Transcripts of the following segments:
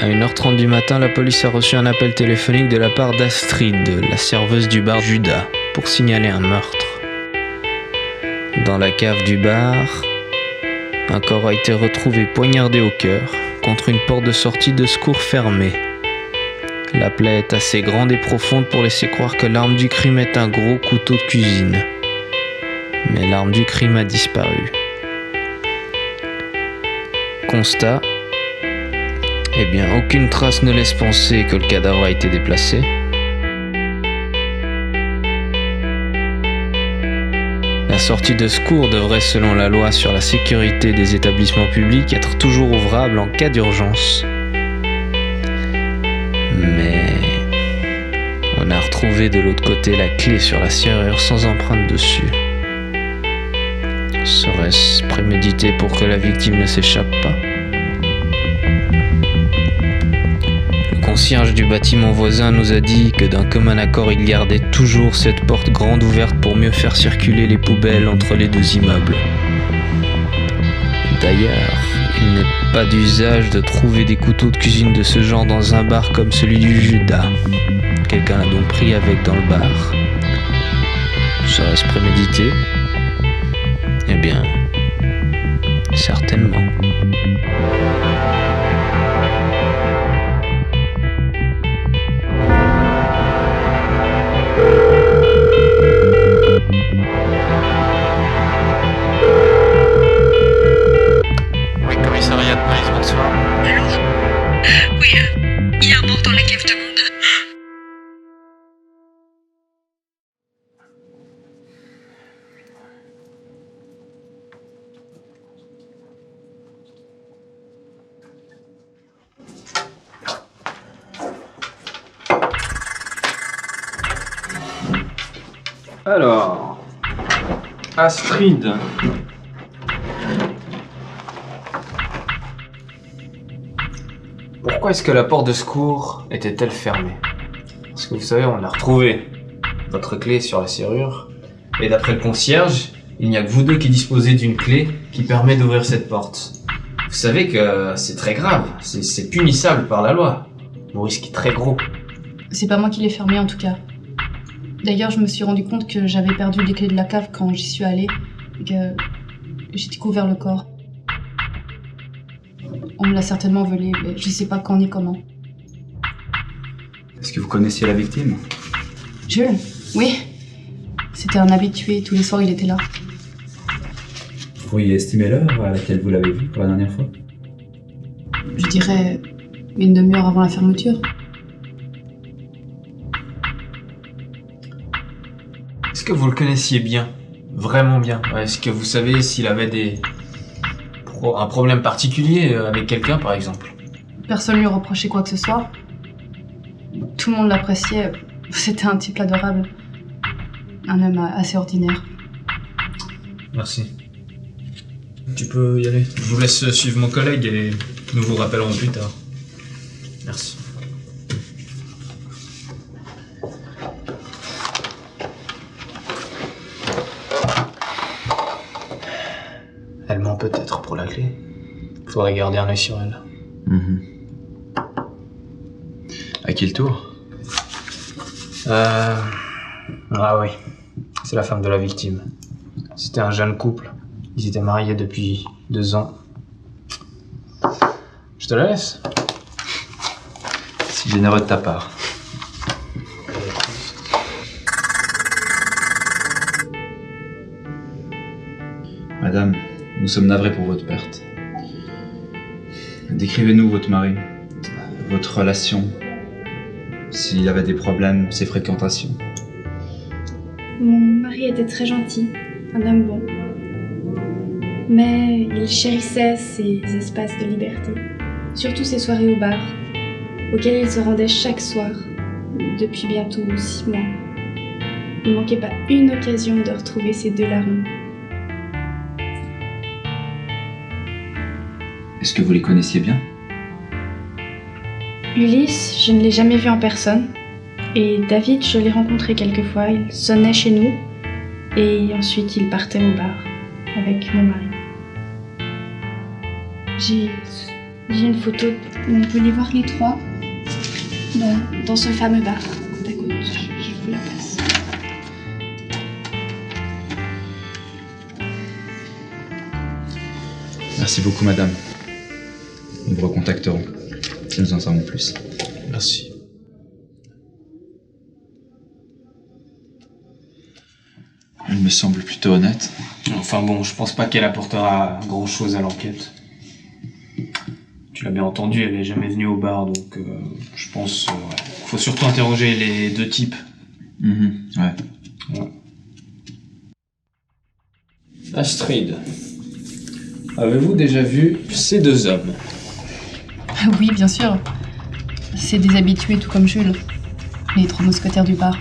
À 1h30 du matin, la police a reçu un appel téléphonique de la part d'Astrid, la serveuse du bar Judas, pour signaler un meurtre. Dans la cave du bar, un corps a été retrouvé poignardé au cœur contre une porte de sortie de secours fermée. La plaie est assez grande et profonde pour laisser croire que l'arme du crime est un gros couteau de cuisine. Mais l'arme du crime a disparu. Constat. Eh bien, aucune trace ne laisse penser que le cadavre a été déplacé. La sortie de secours devrait, selon la loi sur la sécurité des établissements publics, être toujours ouvrable en cas d'urgence. Mais on a retrouvé de l'autre côté la clé sur la serrure sans empreinte dessus. Serait-ce prémédité pour que la victime ne s'échappe pas ? Le concierge du bâtiment voisin nous a dit que d'un commun accord, il gardait toujours cette porte grande ouverte pour mieux faire circuler les poubelles entre les deux immeubles. D'ailleurs, il n'est pas d'usage de trouver des couteaux de cuisine de ce genre dans un bar comme celui du Judas. Quelqu'un l'a donc pris avec dans le bar. Serait-ce prémédité ? Eh bien, certainement. Oui, commissariat de police, bonsoir. Allô ? Oui, il y a un mort dans la cave de monde. Alors, Astrid. Pourquoi est-ce que la porte de secours était-elle fermée ? Parce que vous savez, on a retrouvé votre clé sur la serrure, et d'après le concierge, il n'y a que vous deux qui disposez d'une clé qui permet d'ouvrir cette porte. Vous savez que c'est très grave, c'est punissable par la loi. Vous risquez très gros. C'est pas moi qui l'ai fermé en tout cas. D'ailleurs, je me suis rendu compte que j'avais perdu les clés de la cave quand j'y suis allée et que j'ai découvert le corps. On me l'a certainement volé, mais je sais pas quand ni comment. Est-ce que vous connaissiez la victime ? Jules ? Oui. C'était un habitué, tous les soirs il était là. Vous pourriez estimer l'heure à laquelle vous l'avez vu pour la dernière fois ? Je dirais une demi-heure avant la fermeture. Est-ce que vous le connaissiez bien ? Vraiment bien ? Est-ce que vous savez s'il avait un problème particulier avec quelqu'un, par exemple ? Personne lui reprochait quoi que ce soit. Tout le monde l'appréciait. C'était un type adorable. Un homme assez ordinaire. Merci. Tu peux y aller. Je vous laisse suivre mon collègue et nous vous rappellerons plus tard. Merci. Elle ment peut-être pour la clé. Faudrait garder un œil sur elle. À qui le tour ? Ah oui. C'est la femme de la victime. C'était un jeune couple. Ils étaient mariés depuis 2 ans. Je te la laisse. Si généreux de ta part. Madame, nous sommes navrés pour votre perte. Décrivez-nous votre mari, votre relation, s'il y avait des problèmes, ses fréquentations. Mon mari était très gentil, un homme bon. Mais il chérissait ses espaces de liberté, surtout ses soirées au bar, auxquelles il se rendait chaque soir, depuis bientôt 6 mois. Il ne manquait pas une occasion de retrouver ses 2 larrons. Est-ce que vous les connaissiez bien ? Ulysse, je ne l'ai jamais vu en personne. Et David, je l'ai rencontré quelques fois. Il sonnait chez nous et ensuite il partait au bar avec mon mari. J'ai une photo où on peut les voir les trois dans ce fameux bar. Côte à côte, je vous la passe. Merci beaucoup, madame. Nous vous recontacterons si nous en savons plus. Merci. Il me semble plutôt honnête. Enfin bon, je pense pas qu'elle apportera grand chose à l'enquête. Tu l'as bien entendu, elle est jamais venue au bar, donc je pense ouais. Faut surtout interroger les deux types. Ouais. Astrid, avez-vous déjà vu ces deux hommes? Oui, bien sûr. C'est des habitués, tout comme Jules. Les trois mousquetaires du bar.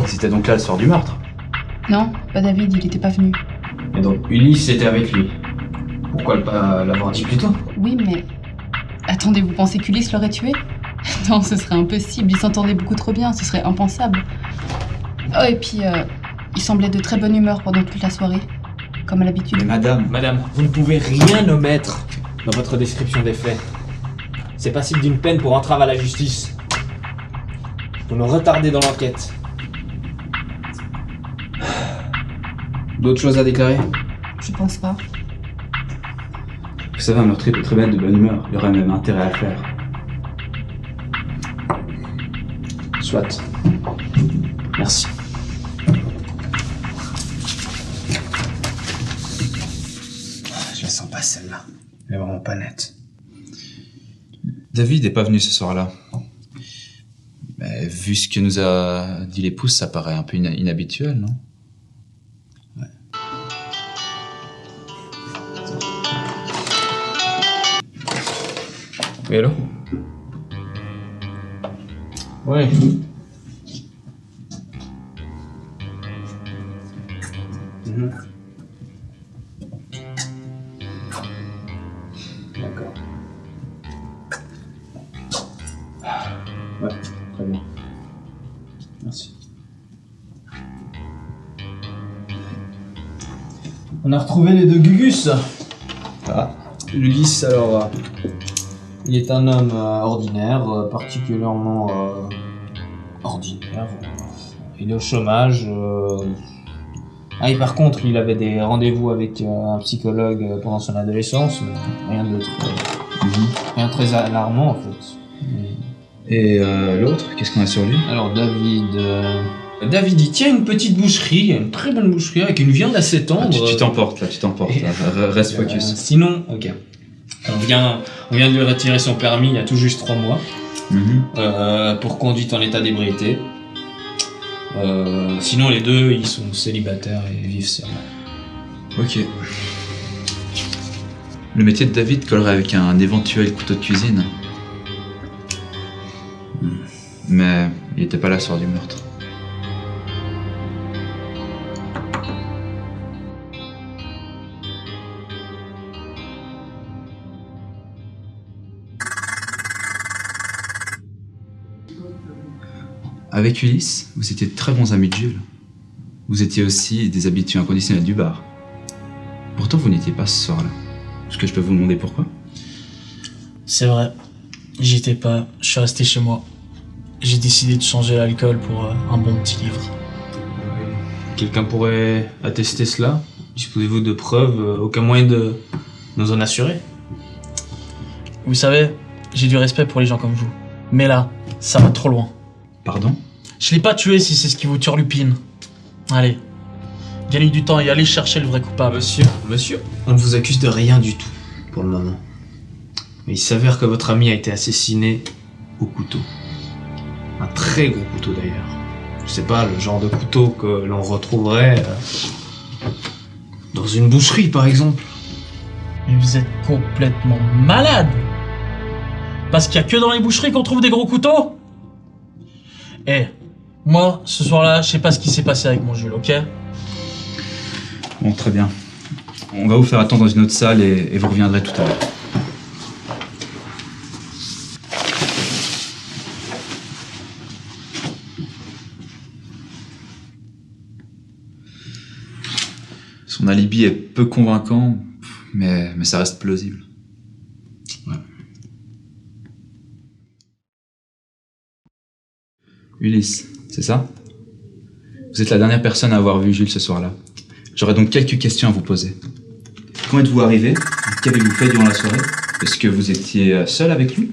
Ils étaient donc là le soir du meurtre. Non, pas David, il était pas venu. Et donc Ulysse était avec lui. Pourquoi pas l'avoir dit plus tôt? Oui, mais... Attendez, vous pensez qu'Ulysse l'aurait tué? Non, ce serait impossible, ils s'entendaient beaucoup trop bien, ce serait impensable. Oh, et puis, il semblait de très bonne humeur pendant toute la soirée, comme à l'habitude. Mais madame... Madame, vous ne pouvez rien omettre dans votre description des faits. C'est passible d'une peine pour entrave à la justice. Vous nous retardez dans l'enquête. D'autres choses à déclarer? Je pense pas. Vous savez, un meurtrier peut très bien être de bonne humeur. Il aurait même intérêt à le faire. Soit. Merci. Je la sens pas celle-là. Elle est vraiment pas nette. David n'est pas venu ce soir-là. Mais vu ce que nous a dit l'épouse, ça paraît un peu inhabituel, non? Oui, allô? Ouais. D'accord. Ouais, très bien. Merci. On a retrouvé les deux Gugus. Ah. Ulysse, alors... il est un homme ordinaire, particulièrement ordinaire. Il est au chômage. Ah, et par contre, il avait des rendez-vous avec un psychologue pendant son adolescence, mais rien d'autre. Rien de très alarmant, en fait. Et l'autre, qu'est-ce qu'on a sur lui? Alors, David, il tient une petite boucherie, une très bonne boucherie, avec une viande assez tendre. Ah, tu t'emportes, là, tu t'emportes. Reste focus. Sinon, ok. On vient de lui retirer son permis il y a tout juste 3 mois pour conduite en état d'ébriété. Sinon les deux ils sont célibataires et vivent seuls. Ok. Le métier de David collerait avec un éventuel couteau de cuisine. Mais il était pas là le soir du meurtre. Avec Ulysse, vous étiez de très bons amis de Jules. Vous étiez aussi des habitués inconditionnels du bar. Pourtant, vous n'étiez pas ce soir-là. Est-ce que je peux vous demander pourquoi? C'est vrai, j'y étais pas, je suis resté chez moi. J'ai décidé de changer l'alcool pour un bon petit livre. Quelqu'un pourrait attester cela? Disposez-vous de preuves? Aucun moyen de nous en assurer? Vous savez, j'ai du respect pour les gens comme vous. Mais là, ça va trop loin. Pardon? Je l'ai pas tué si c'est ce qui vous turlupine. Allez, gagnez du temps et allez chercher le vrai coupable. Monsieur, on ne vous accuse de rien du tout, pour le moment. Mais il s'avère que votre ami a été assassiné au couteau. Un très gros couteau d'ailleurs. Je sais pas, le genre de couteau que l'on retrouverait dans une boucherie par exemple. Mais vous êtes complètement malade! Parce qu'il y a que dans les boucheries qu'on trouve des gros couteaux? Eh, moi, ce soir-là, je sais pas ce qui s'est passé avec mon Jules, ok? Bon, très bien. On va vous faire attendre dans une autre salle et vous reviendrez tout à l'heure. Son alibi est peu convaincant, mais ça reste plausible. Ouais. Ulysse, c'est ça? Vous êtes la dernière personne à avoir vu Jules ce soir-là. J'aurais donc quelques questions à vous poser. Quand êtes-vous arrivé? Qu'avez-vous fait durant la soirée? Est-ce que vous étiez seul avec lui?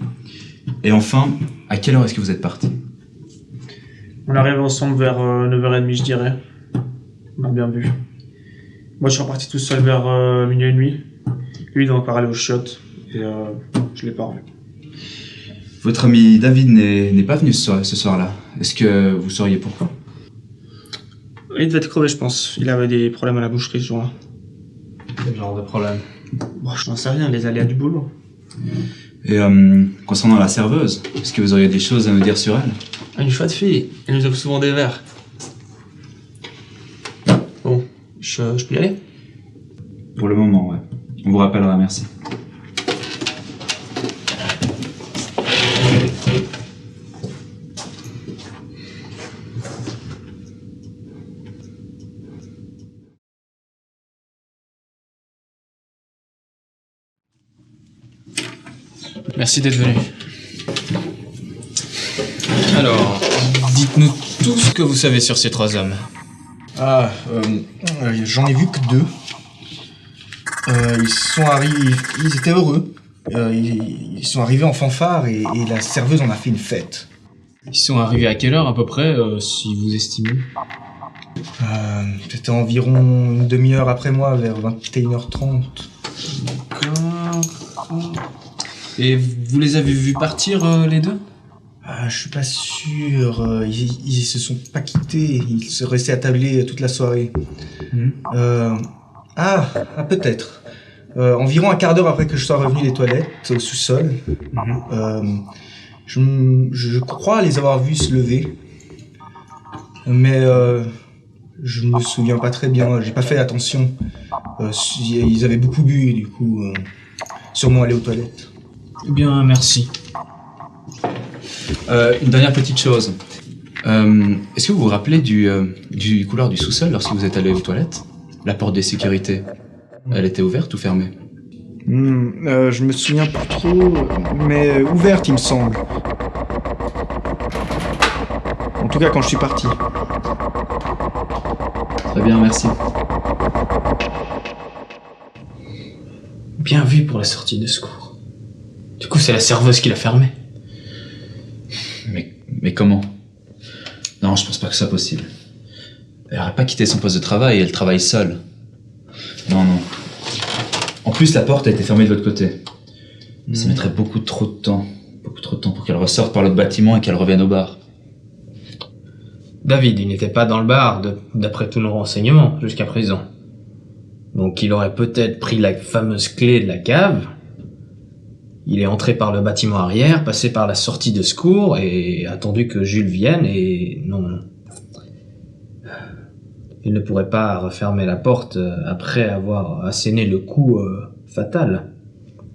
Et enfin, à quelle heure est-ce que vous êtes parti? On arrive ensemble vers 9h30, je dirais. On a bien vu. Moi, je suis reparti tout seul vers minuit et demi. Lui, il doit encore aller aux chiottes. Et je l'ai pas revu. Votre ami David n'est pas venu ce soir-là. Est-ce que vous sauriez pourquoi? Il devait être crevé, je pense. Il avait des problèmes à la boucherie ce jour-là. Quel genre de problème? Bon, je n'en sais rien, les aléas du boulot. Et concernant la serveuse, est-ce que vous auriez des choses à nous dire sur elle? Une chouette fille. Elle nous offre souvent des verres. Bon, je peux y aller? Pour le moment, ouais. On vous rappellera, merci. Merci d'être venu. Alors, dites-nous tout ce que vous savez sur ces 3 hommes. J'en ai vu que 2. Ils sont arrivés, ils étaient heureux. Ils sont arrivés en fanfare et la serveuse en a fait une fête. Ils sont arrivés à quelle heure à peu près, si vous estimez? C'était environ une demi-heure après moi, vers 21h30. D'accord. Et vous les avez vus partir, les deux? Je suis pas sûr. Ils se sont pas quittés. Ils se restaient attablés toute la soirée. Peut-être. Environ un quart d'heure après que je sois revenu des toilettes, au sous-sol, je crois les avoir vus se lever. Mais je me souviens pas très bien. J'ai pas fait attention. Ils avaient beaucoup bu et du coup, sûrement allés aux toilettes. Eh bien, merci. Une dernière petite chose. Est-ce que vous vous rappelez du couloir du sous-sol lorsque vous êtes allé aux toilettes? La porte de sécurité, elle était ouverte ou fermée? Je me souviens plus trop, mais ouverte il me semble. En tout cas quand je suis parti. Très bien, merci. Bien vu pour la sortie de secours. Du coup, c'est la serveuse qui l'a fermé. Mais comment? Non, je pense pas que ce soit possible. Elle n'aurait pas quitté son poste de travail, elle travaille seule. Non. En plus, la porte a été fermée de l'autre côté. Ça mettrait beaucoup trop de temps pour qu'elle ressorte par l'autre bâtiment et qu'elle revienne au bar. David, il n'était pas dans le bar, d'après tous nos renseignements, jusqu'à présent. Donc il aurait peut-être pris la fameuse clé de la cave. Il est entré par le bâtiment arrière, passé par la sortie de secours et attendu que Jules vienne et... Non. Il ne pourrait pas refermer la porte après avoir asséné le coup fatal,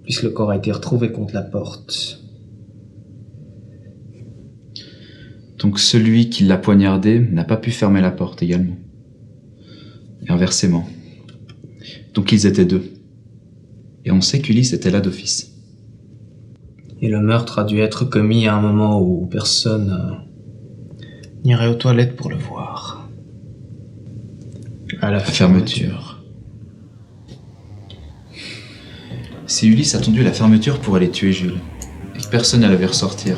puisque le corps a été retrouvé contre la porte. Donc celui qui l'a poignardé n'a pas pu fermer la porte également. Et inversement. Donc ils étaient 2. Et on sait qu'Ulysse était là d'office. Et le meurtre a dû être commis à un moment où personne n'irait aux toilettes pour le voir. À la fermeture. Si Ulysse a attendu la fermeture pour aller tuer Jules, et que personne ne l'avait ressortir,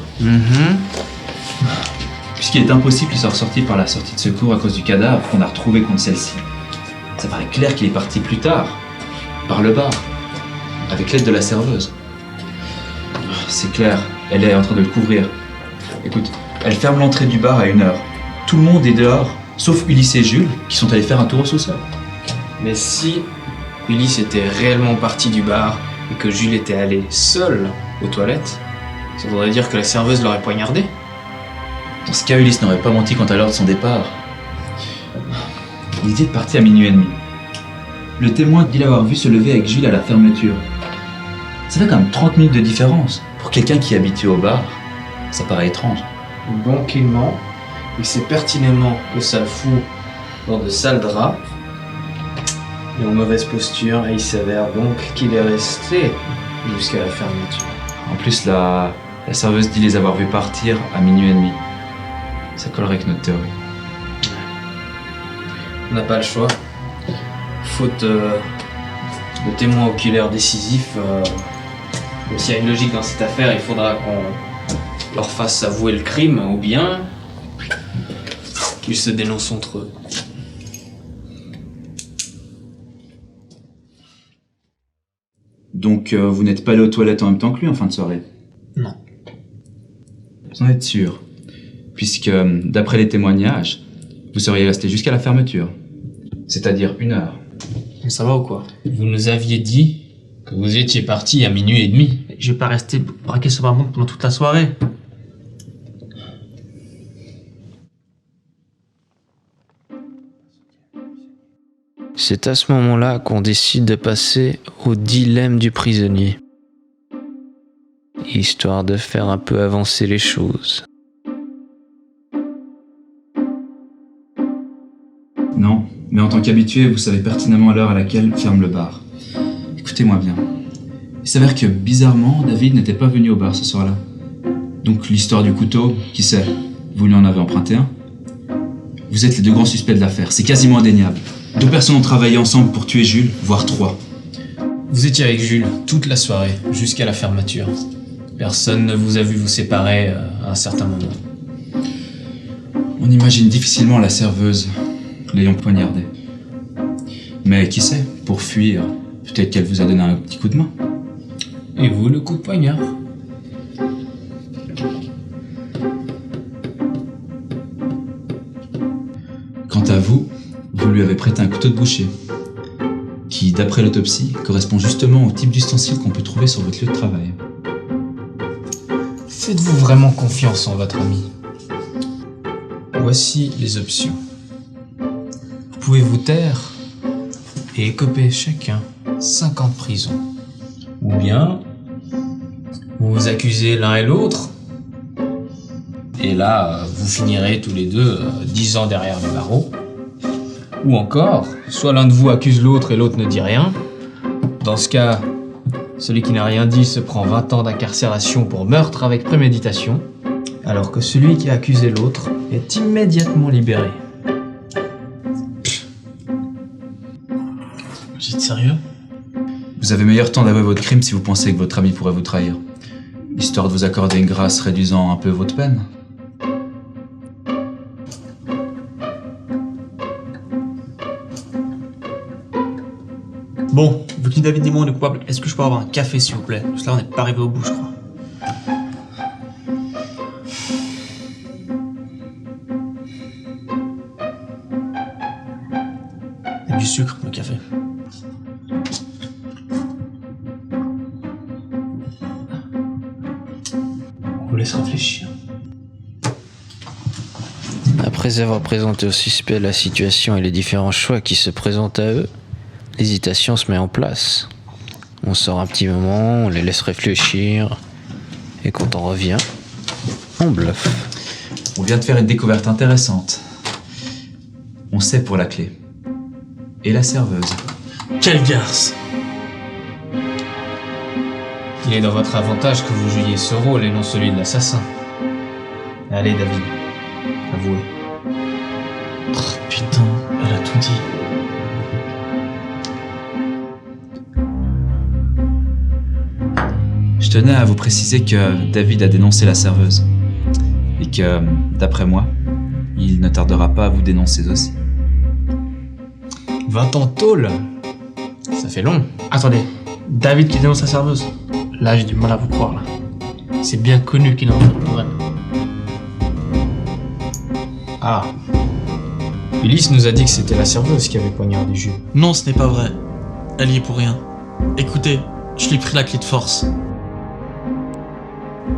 puisqu'il est impossible qu'il soit ressorti par la sortie de secours à cause du cadavre qu'on a retrouvé contre celle-ci, ça paraît clair qu'il est parti plus tard, par le bar, avec l'aide de la serveuse. C'est clair, elle est en train de le couvrir. Écoute, elle ferme l'entrée du bar à 1h. Tout le monde est dehors, sauf Ulysse et Jules, qui sont allés faire un tour au sous-sol. Mais si Ulysse était réellement parti du bar et que Jules était allé seul aux toilettes, ça voudrait dire que la serveuse l'aurait poignardé. Dans ce cas, Ulysse n'aurait pas menti quant à l'heure de son départ. Il était parti à 00h30. Le témoin dit l'avoir vu se lever avec Jules à la fermeture. Ça fait quand même 30 minutes de différence. Pour quelqu'un qui est habitué au bar, ça paraît étrange. Donc il ment, il sait pertinemment que ça le fout dans de sales draps et en mauvaise posture, et il s'avère donc qu'il est resté jusqu'à la fermeture. En plus, la serveuse dit les avoir vus partir à 00h30. Ça collerait avec notre théorie. On n'a pas le choix. Faute de témoins oculaires décisifs, même s'il y a une logique dans cette affaire, il faudra qu'on leur fasse avouer le crime, ou bien qu'ils se dénoncent entre eux. Donc vous n'êtes pas allé aux toilettes en même temps que lui en fin de soirée? Non. Vous en êtes sûr? Puisque, d'après les témoignages, vous seriez resté jusqu'à la fermeture. C'est-à-dire 1 heure. Ça va ou quoi? Vous nous aviez dit que vous étiez parti à 00h30. Je vais pas rester braqué sur ma montre pendant toute la soirée. C'est à ce moment-là qu'on décide de passer au dilemme du prisonnier, histoire de faire un peu avancer les choses. Non, mais en tant qu'habitué, vous savez pertinemment l'heure à laquelle ferme le bar. Écoutez-moi bien. Il s'avère que, bizarrement, David n'était pas venu au bar ce soir-là. Donc l'histoire du couteau, qui sait? Vous lui en avez emprunté un? Vous êtes les 2 grands suspects de l'affaire, c'est quasiment indéniable. 2 personnes ont travaillé ensemble pour tuer Jules, voire 3. Vous étiez avec Jules toute la soirée, jusqu'à la fermeture. Personne ne vous a vu vous séparer à un certain moment. On imagine difficilement la serveuse l'ayant poignardé. Mais qui sait, pour fuir, peut-être qu'elle vous a donné un petit coup de main. Et vous, le coup de poignard? Quant à vous, vous lui avez prêté un couteau de boucher, qui, d'après l'autopsie, correspond justement au type d'ustensile qu'on peut trouver sur votre lieu de travail. Faites-vous vraiment confiance en votre ami? Voici les options. Vous pouvez vous taire et écoper chacun 5 ans de prison. Ou bien, vous vous accusez l'un et l'autre, et là, vous finirez tous les deux 10 ans derrière les barreaux. Ou encore, soit l'un de vous accuse l'autre et l'autre ne dit rien. Dans ce cas, celui qui n'a rien dit se prend 20 ans d'incarcération pour meurtre avec préméditation, alors que celui qui a accusé l'autre est immédiatement libéré. Vous êtes sérieux? Vous avez meilleur temps d'avouer votre crime si vous pensez que votre ami pourrait vous trahir, histoire de vous accorder une grâce réduisant un peu votre peine. Bon, vu que David et moi on est coupables, est-ce que je peux avoir un café s'il vous plaît? Parce que là on n'est pas arrivé au bout, je crois. Il y a du sucre, le café. On vous laisse réfléchir. Après avoir présenté aux suspects la situation et les différents choix qui se présentent à eux, l'hésitation se met en place. On sort un petit moment, on les laisse réfléchir, et quand on revient, on bluffe. On vient de faire une découverte intéressante. On sait pour la clé. Et la serveuse. Quelle garce! Il est dans votre avantage que vous jouiez ce rôle et non celui de l'assassin. Allez David, avouez. Oh, putain, elle a tout dit. Je tenais à vous préciser que David a dénoncé la serveuse. Et que, d'après moi, il ne tardera pas à vous dénoncer aussi. 20 ans de tôle, ça fait long. Attendez, David qui dénonce la serveuse? Là, j'ai du mal à vous croire, là. C'est bien connu qu'il en fait le vrai. Ah. Ulysse nous a dit que c'était la serveuse qui avait poignardé Jules. Non, ce n'est pas vrai. Elle y est pour rien. Écoutez, je lui ai pris la clé de force.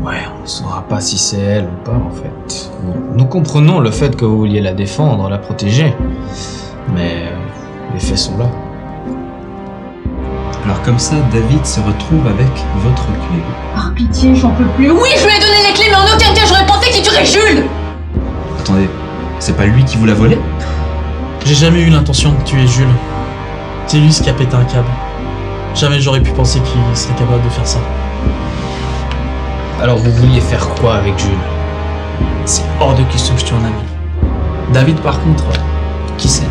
Ouais, on ne saura pas si c'est elle ou pas en fait. Nous comprenons le fait que vous vouliez la défendre, la protéger. Mais les faits sont là. Alors comme ça, David se retrouve avec votre clé. Par pitié, j'en peux plus. Oui, je lui ai donné les clés, mais en aucun cas j'aurais pensé qu'il tuerait Jules. Attendez, c'est pas lui qui vous l'a volé? J'ai jamais eu l'intention de tuer Jules. C'est lui qui a pété un câble. Jamais j'aurais pu penser qu'il serait capable de faire ça. Alors vous vouliez faire quoi avec Jules? C'est hors de question que je tue un ami. David, par contre, qui sait?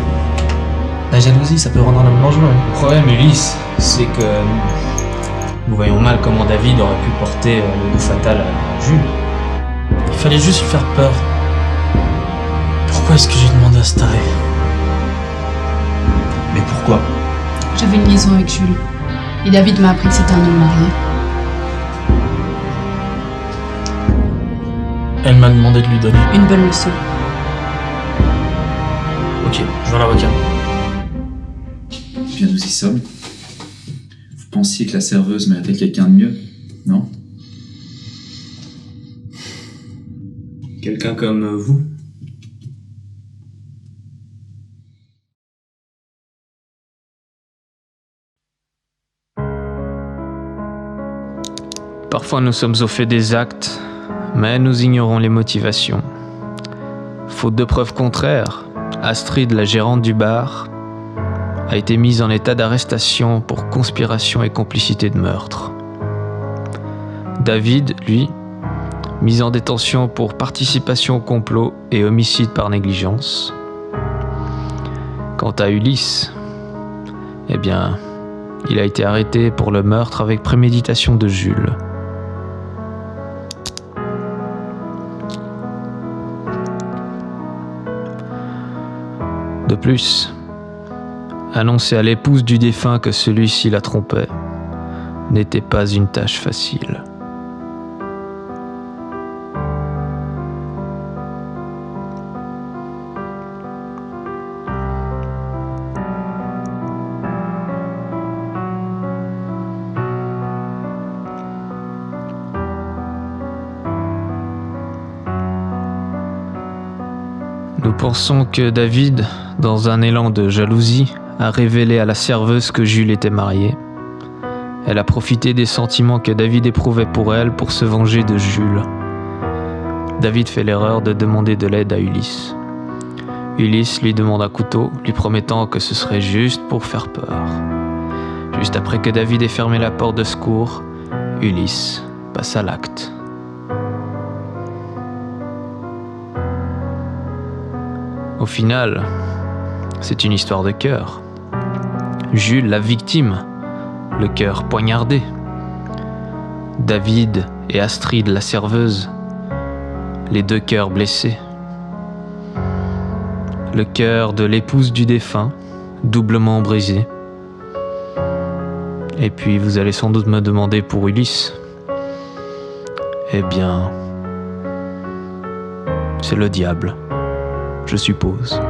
La jalousie, ça peut rendre un homme dangereux. Le problème, Ulysse, c'est que nous voyons mal comment David aurait pu porter le coup fatal à Jules. Il fallait juste lui faire peur. Pourquoi est-ce que j'ai demandé à se tarer? Mais pourquoi? J'avais une liaison avec Jules. Et David m'a appris que c'était un homme marié. Elle m'a demandé de lui donner. Une bonne leçon. Ok, je vois l'avocat. Bien, nous y sommes. Vous pensiez que la serveuse méritait quelqu'un de mieux, non? Quelqu'un comme vous? Parfois nous sommes au fait des actes, mais nous ignorons les motivations. Faute de preuves contraires, Astrid, la gérante du bar, a été mise en état d'arrestation pour conspiration et complicité de meurtre. David, lui, mis en détention pour participation au complot et homicide par négligence. Quant à Ulysse, eh bien, il a été arrêté pour le meurtre avec préméditation de Jules. De plus, annoncer à l'épouse du défunt que celui-ci la trompait n'était pas une tâche facile. Nous pensons que David, dans un élan de jalousie, a révélé à la serveuse que Jules était marié. Elle a profité des sentiments que David éprouvait pour elle pour se venger de Jules. David fait l'erreur de demander de l'aide à Ulysse. Ulysse lui demande un couteau, lui promettant que ce serait juste pour faire peur. Juste après que David ait fermé la porte de secours, Ulysse passe à l'acte. Au final, c'est une histoire de cœur. Jules, la victime, le cœur poignardé. David et Astrid, la serveuse, les deux cœurs blessés. Le cœur de l'épouse du défunt, doublement brisé. Et puis vous allez sans doute me demander pour Ulysse. Eh bien, c'est le diable, je suppose.